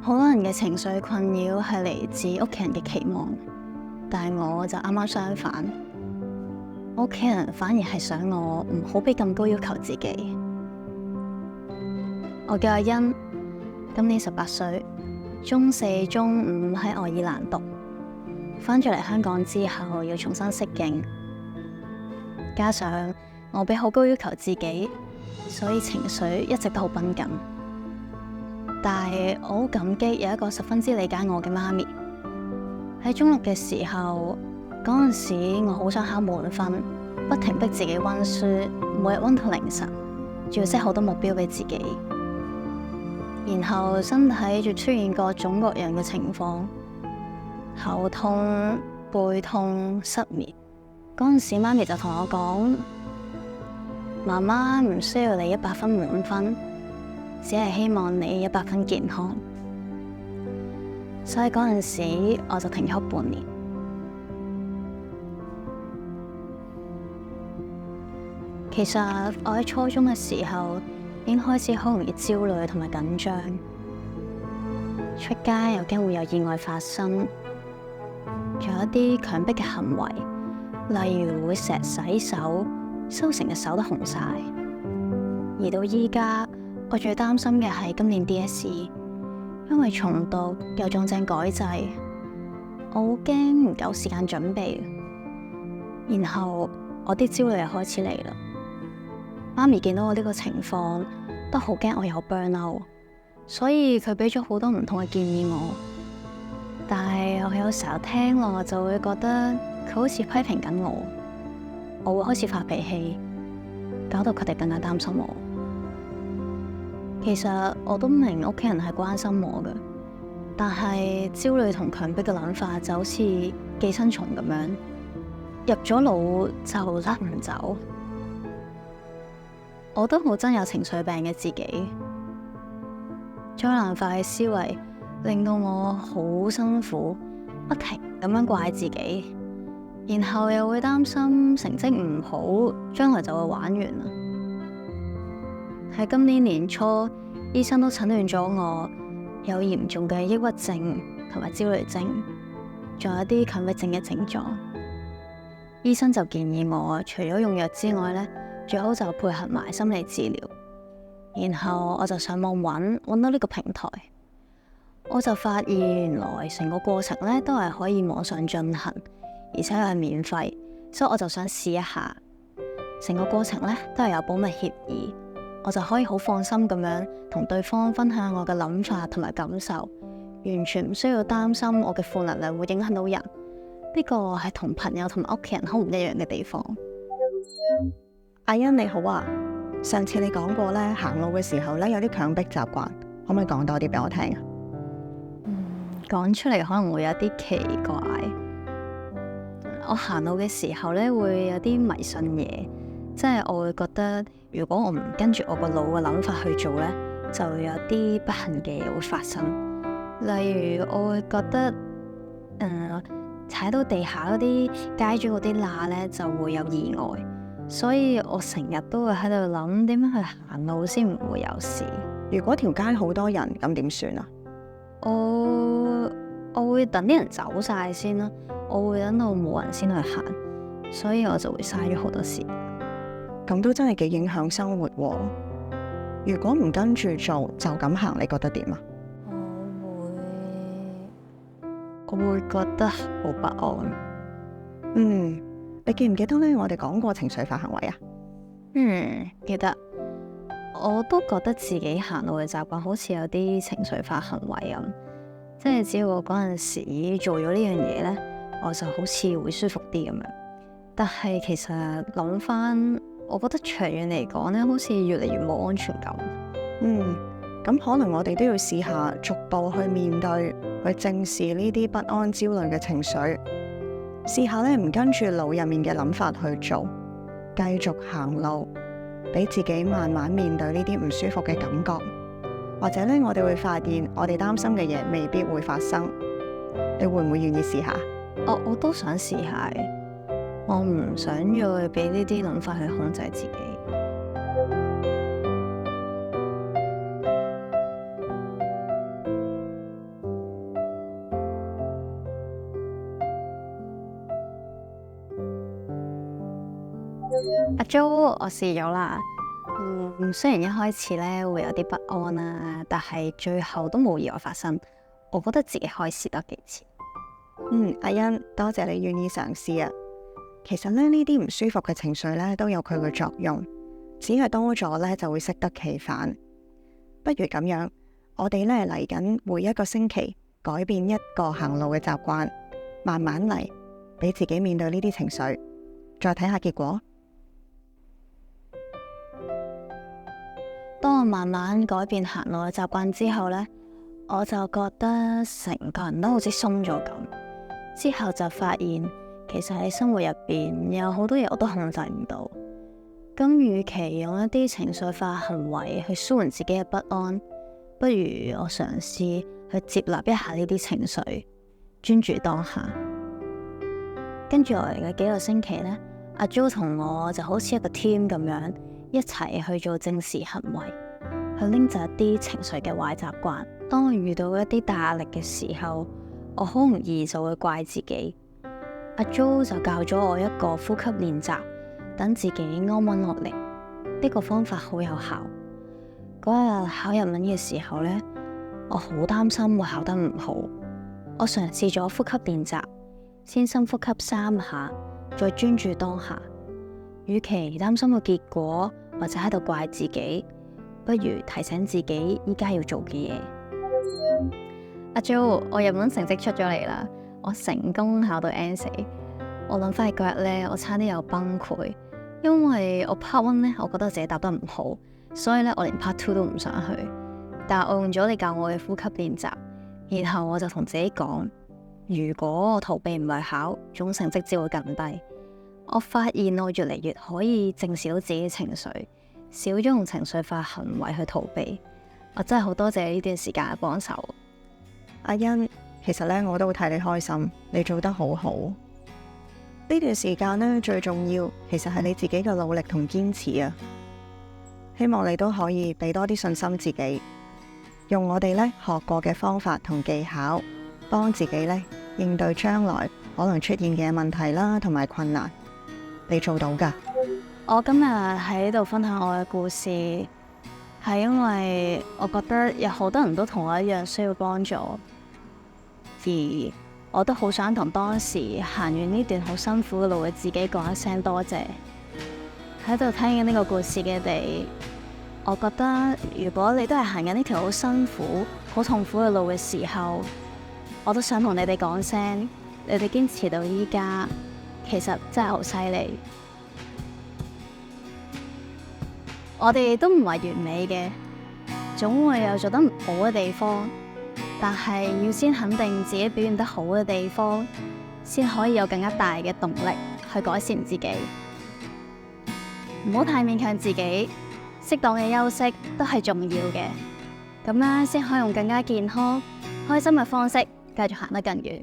好多人嘅情緒困擾係嚟自屋企人嘅期望，但係我就啱啱相反，屋企人反而係想我唔好俾咁高要求自己。我叫阿欣，今年18歲，中4、中5喺愛爾蘭讀，返咗嚟香港之後要重新適應，加上我俾好高要求自己，所以情緒一直都好繃緊。但係我好感激有一個十分之理解我嘅媽咪。喺中6嘅時候，嗰陣時我好想考滿分，不停逼自己溫書，每日溫到凌晨，仲要 set 好多目標俾自己。然後身體就出現各種各樣嘅情況，頭痛、背痛、失眠。嗰陣時媽咪就同我講：媽媽唔需要你100分滿分，只係希望你100分健康。所以嗰陣時我就停咗半年。其實我喺初中嘅時候已經開始好容易焦慮同埋緊張，出街又驚會有意外發生，仲有一啲強迫嘅行為，例如會成日洗手，收成嘅手都紅晒。而到依家，我最擔心嘅係今年 DSE， 因為重讀又撞正改制，我好驚唔夠時間準備。然後我啲焦慮又開始嚟啦。媽咪見到我呢個情況，都好驚我有 burnout，所以佢俾咗好多唔同嘅建議我。但係我有時候聽落就會覺得佢好似批評緊我，我會開始發脾氣，搞到佢哋更加擔心我。其實我都明屋企人係關心我嘅，但係焦慮同強迫嘅諗法就好似寄生蟲咁樣，入咗腦就甩唔走。我都好憎有情緒病嘅自己，災難化嘅思維令到我好辛苦，不停咁樣怪自己，然後又會擔心成績唔好，將來就會玩完啦。喺今年年初，醫生都診斷咗我有嚴重嘅抑鬱症同埋焦慮症，仲有一啲強迫症嘅症狀。醫生就建議我除咗用藥之外呢，最好就配合埋心理治療。然後我就上網揾到呢個平台，我就發現原來成個過程呢都係可以網上進行，而且係免費，所以我就想試一下。成個過程呢都係有保密協議，我就可以好放心咁樣同對方分享我嘅諗法同埋感受，完全唔需要擔心我嘅負能量會影響到人。呢個係同朋友同埋屋企人好唔一樣嘅地方。阿欣你好啊，上次你講過咧，行路嘅時候咧有啲強迫習慣，可唔可以講多啲俾我聽啊？講出嚟可能會有啲奇怪。我行路嘅時候咧會有啲迷信嘢，即係我會覺得如果我唔跟住我個腦嘅諗法去做咧，就會有啲不幸嘅嘢會發生。例如我會覺得踩到地下嗰啲街磚嗰啲罅咧就會有意外。所以我成日都會喺度諗點樣去行路先唔會有事。如果條街好多人，咁點算啊？我會等啲人走晒先啦，我會等到冇人先去行，所以我就會嘥咗好多時間。咁都真係幾影響生活喎。如果唔跟住做就咁行，你覺得點啊？我會覺得好不安。你記唔記得咧？我哋講過情緒化行為啊？記得。我都覺得自己行路嘅習慣好似有啲情緒化行為咁，即係只要我嗰陣時做咗呢樣嘢呢，我就好似會舒服啲咁樣。但係其實諗翻，我覺得長遠嚟講呢，好似越嚟越冇安全感。咁可能我哋都要試下逐步去面對，去正視呢啲不安、焦慮嘅情緒。試下咧唔跟住腦入面嘅諗法去做，繼續行路，俾自己慢慢面對呢啲唔舒服嘅感覺。或者咧，我哋會發現我哋擔心嘅嘢未必會發生。你會唔會願意試下？我都想試下嘅，我唔想再俾呢啲諗法去控制自己。阿 Jo，我試咗啦。雖然一開始咧會有啲不安啦，但係最後都冇意外發生。我覺得自己可以試多幾次。阿欣，多謝你願意嘗試啊。其實咧呢啲唔舒服嘅情緒咧都有佢嘅作用，只係多咗咧就會適得其反。不如咁樣，我哋咧嚟緊每一個星期改變一個行路嘅習慣，慢慢嚟，俾自己面對呢啲情緒，再睇下結果。當我慢慢改變行路嘅習慣之後呢，我就覺得成個人都好似鬆咗咁。之後就發現，其實喺生活入邊有好多嘢我都控制唔到。咁，與其用一啲情緒化行為去舒緩自己嘅不安，不如我嘗試去接納一下呢啲情緒，專注當下。跟住落嚟嘅幾個星期呢，阿 Jo 同我就好似一個 team 咁樣，一齊去做正視行為，去拎走一啲情緒嘅壞習慣。當我遇到一啲大壓力嘅時候，我好容易就會怪自己。阿 Jo 就教咗我一個呼吸練習，等自己安穩落嚟。呢個方法好有效。嗰日考日文嘅時候呢，我好擔心會考得唔好。我嘗試咗呼吸練習，先深呼吸3下，再專注當下。與其擔心個結果，或者喺度怪自己，不如提醒自己依家要做嘅嘢。阿 Jo， 我日文成績出咗嚟啦，我成功考到 N4。我諗翻起嗰日呢，我差啲有崩潰，因為我 Part 1呢，我覺得自己答得唔好，所以呢，我連 Part 2都唔想去。但係我用咗你教我嘅呼吸練習，然後我就同自己講，如果我逃避唔去考，總成績只會更低。我發現我越嚟越可以正視到自己嘅情緒，少咗用情緒化行為去逃避。我真係好多謝呢段時間嘅幫手。阿欣，其實咧我都會替你開心，你做得好好。呢段時間呢，最重要，其實係你自己嘅努力同堅持啊！希望你都可以俾多啲信心自己，用我哋咧學過嘅方法同技巧，幫自己咧應對將來可能出現嘅問題啦，同埋困難。你做到㗎。我今日喺度分享我嘅故事，係因為我覺得有好多人都同我一樣需要幫助，而我都好想同當時行完呢段好辛苦嘅路嘅自己講一聲多謝。喺度聽緊呢個故事嘅你，我覺得如果你都係行緊呢條好辛苦、好痛苦嘅路嘅時候，我都想同你哋講聲，你哋堅持到依家，其實真係好犀利。我哋都唔係完美嘅，總會有做得唔好嘅地方，但係要先肯定自己表現得好嘅地方，先可以有更加大嘅動力去改善自己。唔好太勉強自己，適當嘅休息都係重要嘅，咁樣先可以用更加健康、開心嘅方式繼續行得更遠。